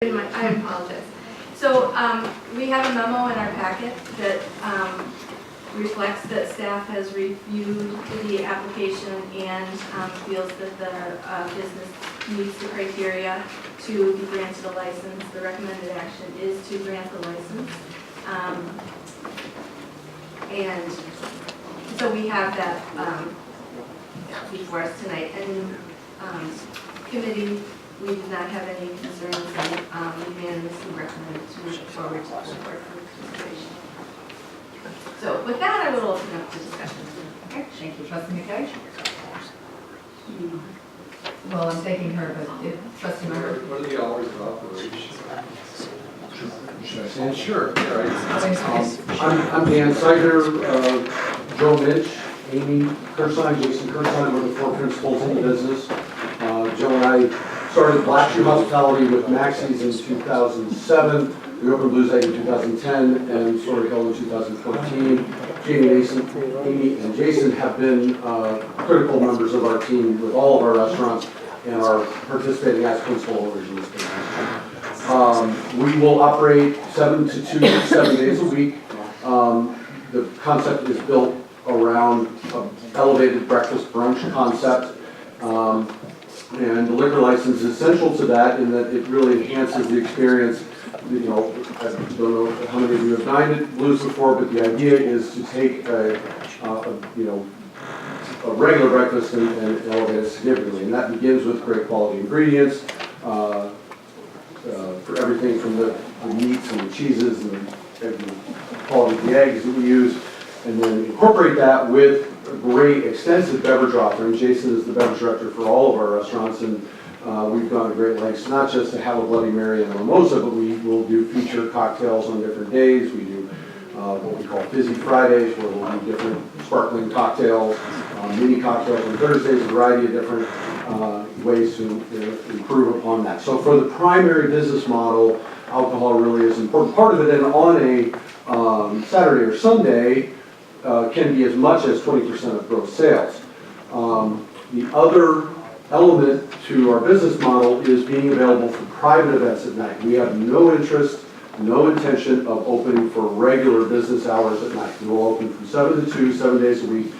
I apologize. So we have a memo in our packet that reflects that staff has reviewed the application and feels that the business meets the criteria to be granted a license. The recommended action is to grant the license. And so we have that before us tonight. And committee, we do not have any concerns, and we unanimously recommend to move forward to the board for consideration. So with that, I will open up to discussion. Okay, thank you, Trustee McKay. Well, I'm taking her, but Trustee Member. What are the hours of operation? Should I say? Sure. All right. I'm Dan Sider, Joe Mitch, Amy Kursine, Jason Kursine. We're the four principals in the business. Joe and I started Black Shoe Hospitality with Maxie's in 2007. We opened Blues Egg in 2010 and Story Hill in 2014. Amy and Jason have been critical members of our team with all of our restaurants and are participating as principal owners in this business. We will operate 7 to 2, 7 days a week. The concept is built around an elevated breakfast brunch concept. And the liquor license is essential to that in that it really enhances the experience. You know, I don't know how many of you have dined at Blues before, but the idea is to take a regular breakfast and elevate it significantly. And that begins with great quality ingredients for everything from the meats and the cheeses and the quality of the eggs that we use, and then incorporate that with a great extensive beverage offering. Jason is the beverage director for all of our restaurants, and we've gone to great lengths, not just to have a Bloody Mary and a mimosa, but we will do feature cocktails on different days. We do what we call Fizzy Fridays, where we'll do different sparkling cocktails, mini cocktails on Thursdays, a variety of different ways to improve upon that. So for the primary business model, alcohol really is an important part of it, and on a Saturday or Sunday, can be as much as 20% of gross sales. The other element to our business model is being available for private events at night. We have no interest, no intention of opening for regular business hours at night. We will open from 7 to 2, 7 days a week,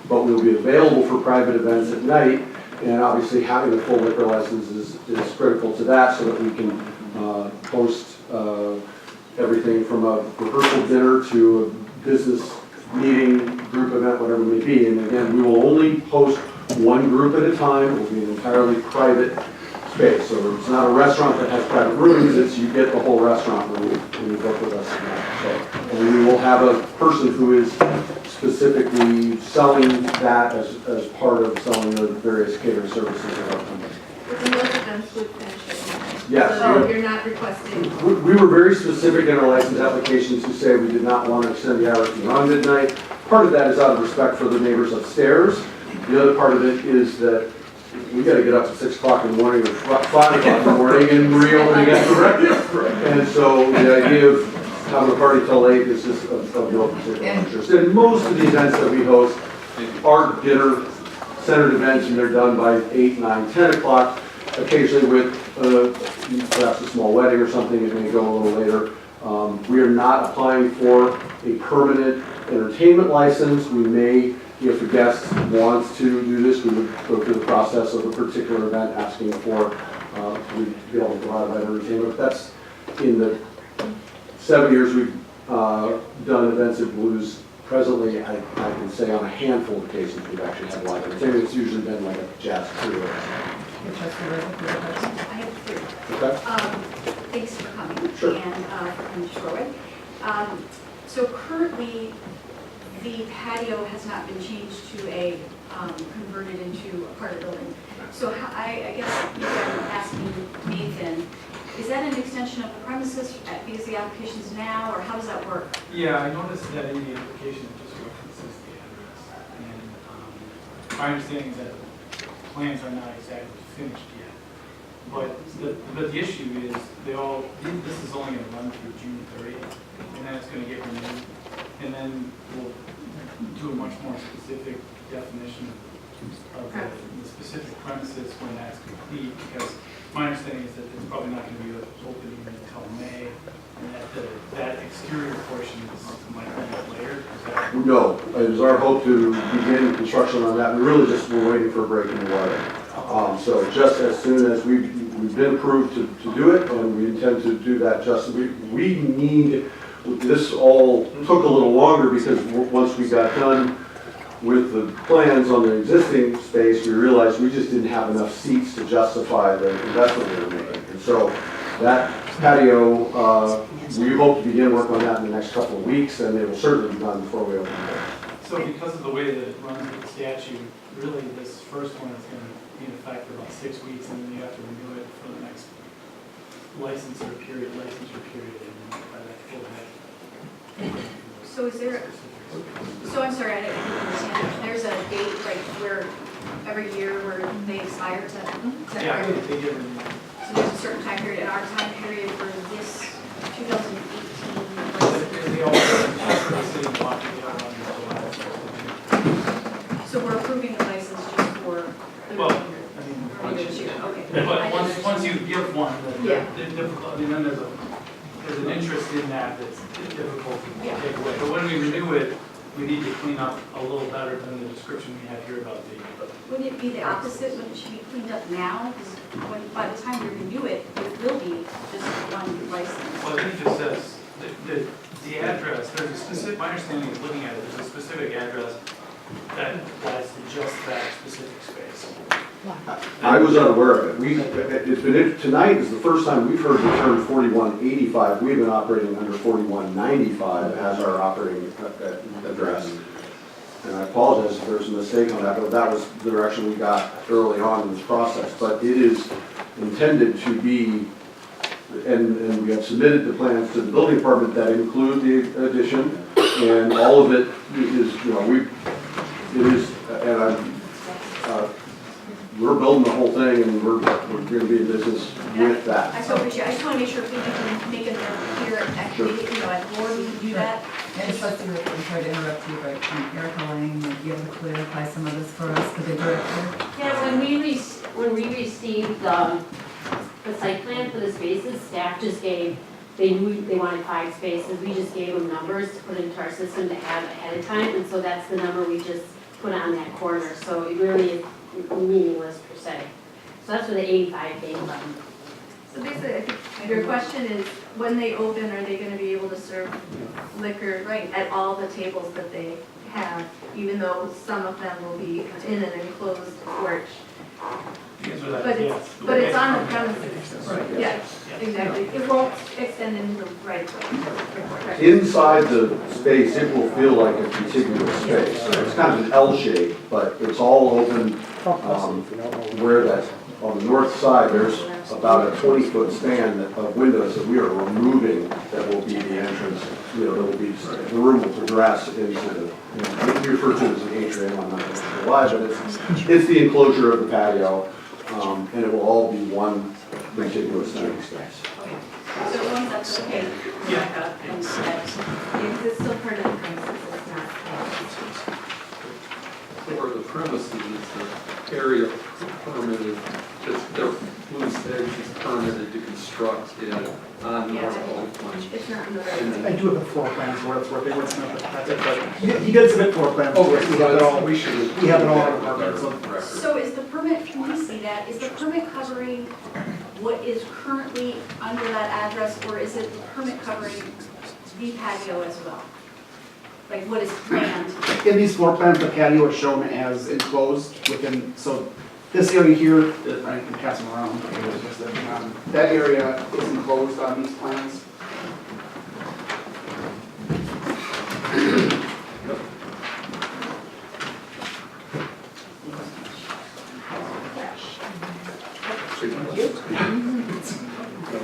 but we'll be available for private events at night, and obviously having a full liquor license is critical to that so that we can host everything from a rehearsal dinner to a business meeting, group event, whatever it may be. And again, we will only host one group at a time. It will be an entirely private space. So it's not a restaurant that has private rooms, it's you get the whole restaurant when you book with us tonight. So, and we will have a person who is specifically selling that as part of selling the various catering services of our company. And those events would finish at midnight. Yes. So you're not requesting. We were very specific in our license application to say we did not want to extend the hours beyond midnight. Part of that is out of respect for the neighbors upstairs. The other part of it is that we got to get up at 6 o'clock in the morning or 5 o'clock in the morning and reopening after breakfast. And so the idea of having a party till 8 is just of no particular interest. And most of the events that we host are dinner-centered events, and they're done by 8, 9, 10 o'clock. Occasionally with perhaps a small wedding or something, it may go a little later. We are not applying for a permanent entertainment license. We may, if a guest wants to do this, we would go through the process of a particular event asking for we'd be able to provide that entertainment. But that's in the 7 years we've done events at Blues. Presently, I can say on a handful of occasions we've actually had live entertainment. It's usually been like a jazz trio. I have 3. Okay. Thanks for coming. Sure. And for coming to Shorewood. So currently, the patio has not been changed to a converted into a part of the building. So I guess you are asking Nathan, is that an extension of the premises because the application's now, or how does that work? Yeah, I noticed that in the application it just references the address. And my understanding is that plans are not exactly finished yet. But the issue is this is only going to run through June 30th, and then it's going to get renewed. And then we'll do a much more specific definition of the specific premises when that's complete, because my understanding is that it's probably not going to be opening until May, and that that exterior portion might be later. Is that No, it is our hope to begin construction on that. We really just were waiting for a break in the water. So just as soon as we've been approved to do it, and we intend to do that we need, this all took a little longer because once we got done with the plans on the existing space, we realized we just didn't have enough seats to justify the investment we were making. And so that patio, we hope to begin work on that in the next couple of weeks, and it will certainly be done before we open it. So because of the way that it runs with the statute, really this first one is going to be in effect for about 6 weeks, and then you have to renew it for the next licensure period, and then by that full head. So is there, so I'm sorry, I didn't understand. There's a date, like, where every year where they expire, is that Yeah, correct? they give them, So there's a certain time period, and our time period for this 2018 they all, the city block, they all run July. So we're approving the license just for the Well, remainder I mean, remainder of this year, okay. I but didn't once understand. you give one, Yeah. the difficult, I mean, then there's an interest in that that's difficult to Yeah. take away. But when we renew it, we need to clean up a little better than the description we have here about the, Wouldn't it be the opposite, when it should be cleaned up now? Because by the time you renew it, it will be just one license. well, I think it just says, the address, there's a specific, my understanding is looking at it, there's a specific address that applies to just that specific space. I was unaware of it. Tonight is the first time we've heard the term 4185. We've been operating under 4195 as our operating address. And I apologize if there's a mistake on that, but that was the direction we got early on in this process. But it is intended to be, and we have submitted the plans to the building department that include the addition, and all of it is, and we're building the whole thing, and we're going to be in business with I that. so appreciate, I just want to make sure if we can make it here at committee, at board, we can do that. And trustee Rick, I'm sorry to interrupt you, but Erica Lang, might be able to clarify some of this for us, the director. Yeah, when we received the site plan for the spaces, staff just gave, they knew they wanted 5 spaces, we just gave them numbers to put into our system to have ahead of time, and so that's the number we just put on that corner, so it really is meaningless per se. So that's where the 85 came from. So basically, I think your question is, when they open, are they going to be able to serve liquor at all the tables that they have, even though some of them will be in an enclosed porch? The answer to that But is it's, yes. but it's on the premises. Right, Yeah, exactly. It won't extend into the right of way. Inside the space, it will feel like a contiguous space. It's kind of an L shape, but it's all open, where that, on the north side, there's about a 20-foot span of windows that we are removing that will be the entrance, that will be, the room will progress into the, you refer to it as an atrium, I'm not going to say why, but it's the enclosure of the patio, and it will all be one contiguous dining space. So as long as that's okay, back up and that, because it's still part of the premises, it's not. For the premises, the area permitted, just their loose edge is permitted to construct it on North Oakland. It's not in the right. I do have a floor plan for what it's worth. They would submit the packet, but he did submit floor plans. Oh, We have it all. we should. We have it all in on our records, so- record. So is the permit, can we see that, is the permit covering what is currently under that address, or is it the permit covering the patio as well? Like what is planned? In these floor plans, the patio is shown as enclosed within, so this area here, I can pass them around. That area is enclosed on these plans.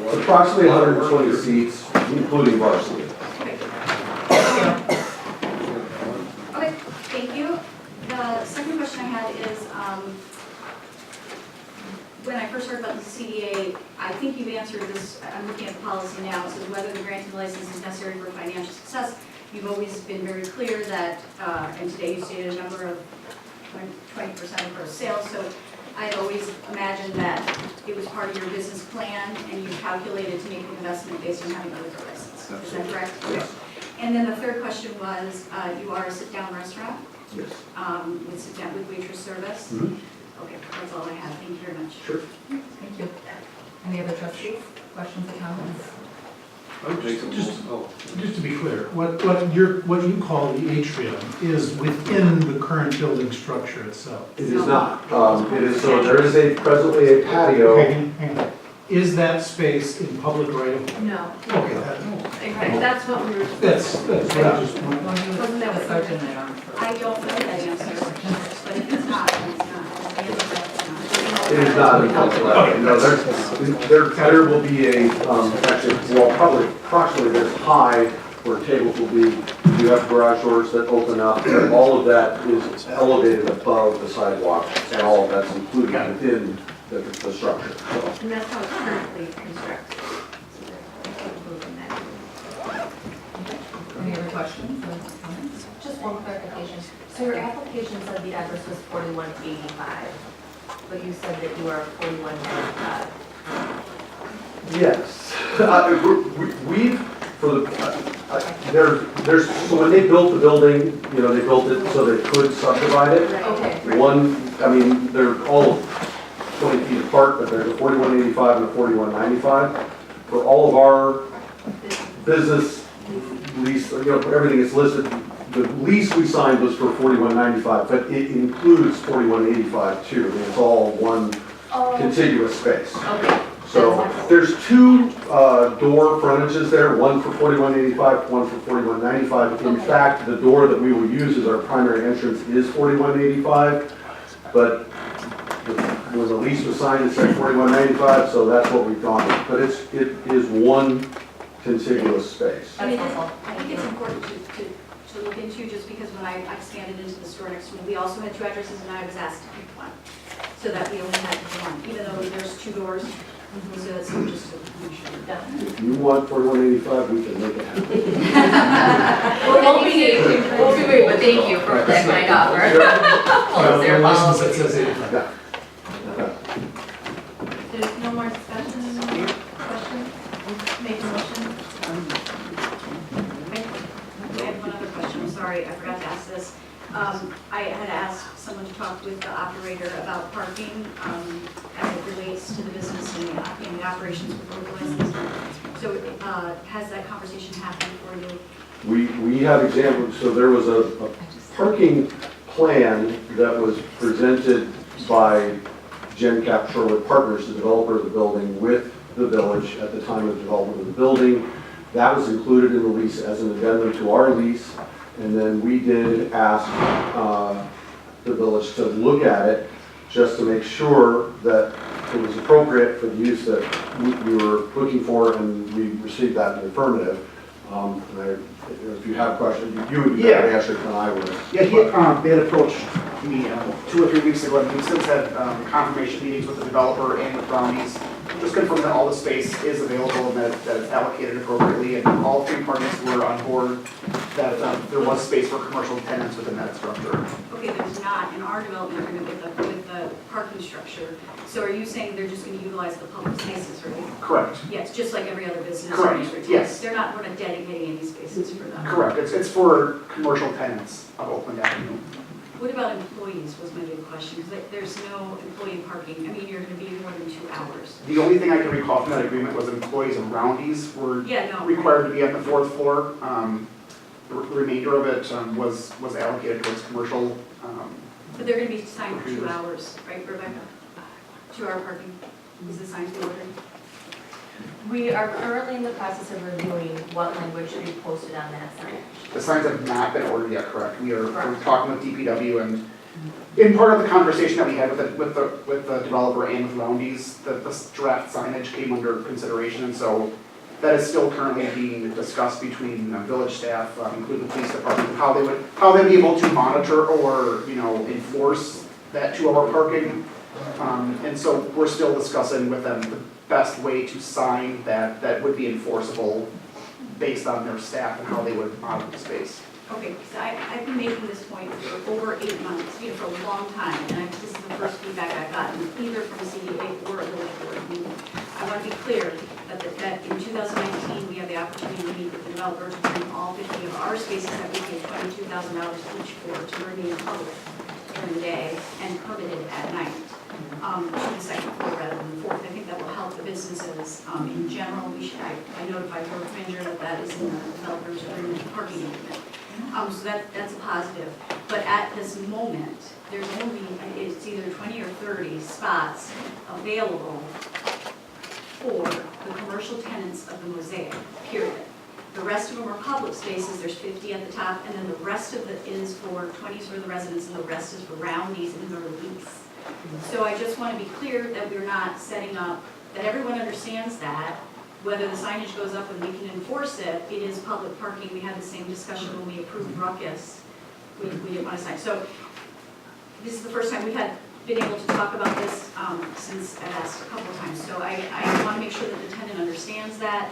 It's approximately 120 seats, including varsity. Okay, thank you. The second question I had is, when I first heard about the CDA, I think you've answered this, I'm looking at the policy now, it says whether the granting license is necessary for financial success. You've always been very clear that, and today you stated a number of 20% of gross sales, so I always imagined that it was part of your business plan and you calculated to make an investment based on having a liquor license. Is that correct? Yes. And then the third question was, you are a sit-down restaurant Yes. with sit-down, with waitress service? Mhm. Okay, that's all I have. Thank you very much. Sure. Thank you. Any other trustees, questions or comments? Just to be clear, what you call the atrium is within the current building structure itself. It is not. It is, so there is presently a patio. Okay, hang on. Is that space in public right of way? No, Okay, that, okay, that's what we were. that's what I just wanted. Well, you Wasn't that the what- sergeant there on I don't know that answer, but if it's not, then it's not. The answer is it's not. It is not in public right of way. No, there will be a, actually, well, probably approximately this high where tables will be. You have garage doors that open up. All of that is elevated above the sidewalk, and all of that's included within the structure. So, And that's how it's currently constructed. So they're improving that. Any other questions or comments? Just one clarification. So your application said the address was 4185, but you said that you are 4195. yes. We've, for the, there's, so when they built the building, you know, they built it so they could subdivide it. Okay. One, I mean, they're all 20 feet apart, but there's a 4185 and a 4195. For all of our business lease, you know, everything is listed, the lease we signed was for 4195, but it includes 4185 too. I mean, it's all one contiguous space. Okay. So there's two door frontages there, one for 4185, one for 4195. In Okay. fact, the door that we will use as our primary entrance is 4185, but when the lease was signed, it said 4195, so that's what we've gone with. But it is one contiguous space. I mean, That's helpful. I think it's important to look into, just because when I expanded into the store next to me, we also had two addresses, and I was asked to pick one, so that we only had one, even though there's two doors, so it's just to make sure. If you want 4185, we can make it happen. We'll be waiting, but thank you for that kind offer. Well, the license that says 85. Yeah. There's no more discussion, questions? Make a motion? I have one other question, I'm sorry, I forgot to ask this. I had asked someone to talk with the operator about parking as it relates to the business and the operations with local license. So has that conversation happened for you? We have examples, so there was a parking plan that was presented by GenCap Shorewood Partners, the developer of the building, with the village at the time of development of the building. That was included in the lease as an addendum to our lease. And then we did ask the village to look at it just to make sure that it was appropriate for the use that we were looking for, and we received that in the affirmative. If you have questions, you would be better answered than I would. Yeah, they had approached me 2 or 3 weeks ago, and we've since had confirmation meetings with the developer and with Brownies, just confirming that all the space is available and that it's allocated appropriately, and all 3 parties were on board that there was space for commercial tenants within that structure. Okay, there's not in our development agreement with the parking structure. So are you saying they're just going to utilize the public spaces, right? Correct. Yes, just like every other business. Correct, or tenant. yes. We're not dedicating any spaces for them. Correct. It's for commercial tenants of Oakland Avenue. What about employees was my big question, because there's no employee parking. I mean, you're going to be more than 2 hours. The only thing I can recall from that agreement was employees of Roundy's were Yeah, no. required to be on the 4th floor. The remainder of it was allocated towards commercial. But they're going to be signed for 2 hours, right, Rebecca? 2-hour parking is the sign to be ordered. We are currently in the process of reviewing what language should be posted on that sign. The signs have not been ordered yet, correct? We're Correct. talking with DPW, and in part of the conversation that we had with the developer and with Roundy's, the draft signage came under consideration, and so that is still currently being discussed between village staff, including the police department, how they'd be able to monitor or, enforce that 2-hour parking. And so we're still discussing with them the best way to sign that would be enforceable based on their staff and how they would monitor the space. Okay, so I've been making this point for over 8 months, for a long time, and this is the first feedback I've gotten, either from CDA or a village board. I want to be clear that in 2019, we have the opportunity to meet with the developers, bring all 50 of our spaces that we pay $22,000 each for to remain public during the day and permitted at night to the second floor rather than the fourth. I think that will help the businesses in general. I notified the manager that is in the developers agreement, parking agreement. So that's a positive. But at this moment, there's only, it's either 20 or 30 spots available for the commercial tenants of the Mosaic, period. The rest of them are public spaces, there's 50 at the top, and then the rest of it is for 20s for the residents, and the rest is for roundies in their lease. So I just want to be clear that we're not setting up, that everyone understands that, whether the signage goes up and we can enforce it, it is public parking. We had the same discussion when we approved Ruckus. We didn't want to sign. So this is the first time we had been able to talk about this since I've asked a couple of times. So I want to make sure that the tenant understands that.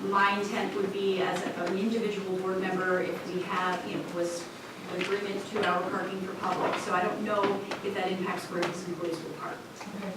My intent would be as an individual board member, if we have, was an agreement to 2-hour parking for public. So I don't know if that impacts where these employees will park. Okay.